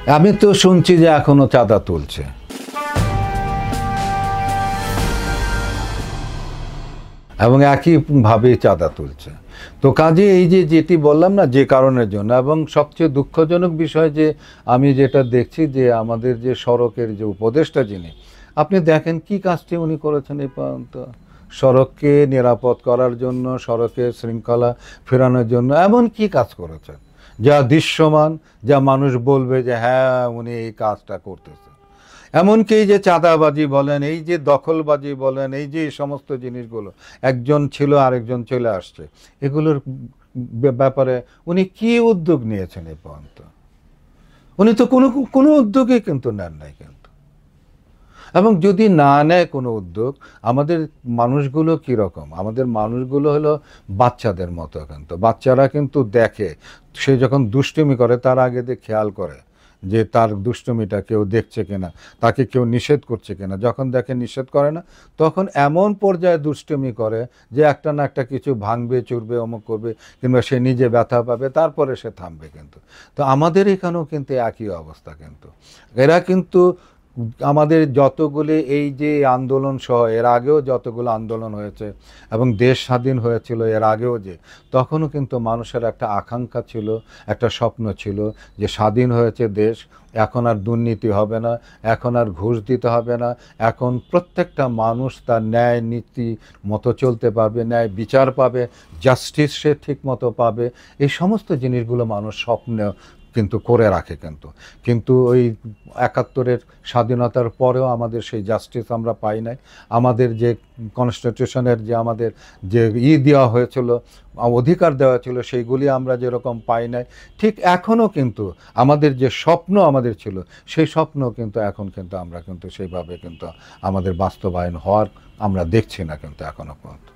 আমি তো শুনছি যে এখনো চাঁদা তুলছে, এবং একইভাবে চাঁদা তুলছে। তো কাজে এই যে যেটি বললাম না, যে কারণের জন্য, এবং সবচেয়ে দুঃখজনক বিষয় যে আমি যেটা দেখছি যে আমাদের যে সড়কের যে উপদেষ্টা যিনি, আপনি দেখেন কি কাজটি উনি করেছেন এই পর্যন্ত। সড়ককে নিরাপদ করার জন্য, সড়কে শৃঙ্খলা ফেরানোর জন্য এমন কি কাজ করেছেন যা দৃশ্যমান, যা মানুষ বলবে যে হ্যাঁ উনি এই কাজটা করতেছেন। এমনকি এই যে চাঁদাবাজি বলেন, এই যে দখলবাজি বলেন, এই যে এই সমস্ত জিনিসগুলো, একজন ছিল আরেকজন চলে আসছে, এগুলোর ব্যাপারে উনি কি উদ্যোগ নিয়েছেন এই পর্যন্ত? উনি তো কোনো কোনো উদ্যোগই কিন্তু নেন নাই কিন্তু। এবং যদি না নেয় কোনো উদ্যোগ, আমাদের মানুষগুলো কীরকম, আমাদের মানুষগুলো হলো বাচ্চাদের মতো। কিন্তু বাচ্চারা কিন্তু দেখে, সে যখন দুষ্টুমি করে তার আগে দিয়ে খেয়াল করে যে তার দুষ্টুমিটা কেউ দেখছে কিনা, তাকে কেউ নিষেধ করছে কিনা। যখন দেখে নিষেধ করে না, তখন এমন পর্যায়ে দুষ্টুমি করে যে একটা না একটা কিছু ভাঙবে, চুরবে, অমুক করবে, কিংবা সে নিজে ব্যথা পাবে, তারপরে সে থামবে কিন্তু। তো আমাদের এখানেও কিন্তু একই অবস্থা কিন্তু। এরা কিন্তু আমাদের যতগুলি এই যে আন্দোলন সহ এর আগেও যতগুলো আন্দোলন হয়েছে, এবং দেশ স্বাধীন হয়েছিল এর আগেও, যে তখনও কিন্তু মানুষের একটা আকাঙ্ক্ষা ছিল, একটা স্বপ্ন ছিল যে স্বাধীন হয়েছে দেশ, এখন আর দুর্নীতি হবে না, এখন আর ঘুষ দিতে হবে না, এখন প্রত্যেকটা মানুষ তার ন্যায় নীতি মতো চলতে পারবে, ন্যায় বিচার পাবে, জাস্টিস সে ঠিক মতো পাবে। এই সমস্ত জিনিসগুলো মানুষ স্বপ্ন কিন্তু করে রাখে কিন্তু। কিন্তু ওই ৭১-এর স্বাধীনতার পরেও আমাদের সেই জাস্টিস আমরা পাই নাই। আমাদের যে কনস্টিটিউশনের যে আমাদের যে দেওয়া হয়েছিল, অধিকার দেওয়া ছিল, সেইগুলি আমরা যেরকম পাই নাই। ঠিক এখনও কিন্তু আমাদের যে স্বপ্ন আমাদের ছিল, সেই স্বপ্ন কিন্তু এখন কিন্তু আমরা কিন্তু সেইভাবে কিন্তু আমাদের বাস্তবায়ন হওয়ার আমরা দেখছি না কিন্তু এখনও পর্যন্ত।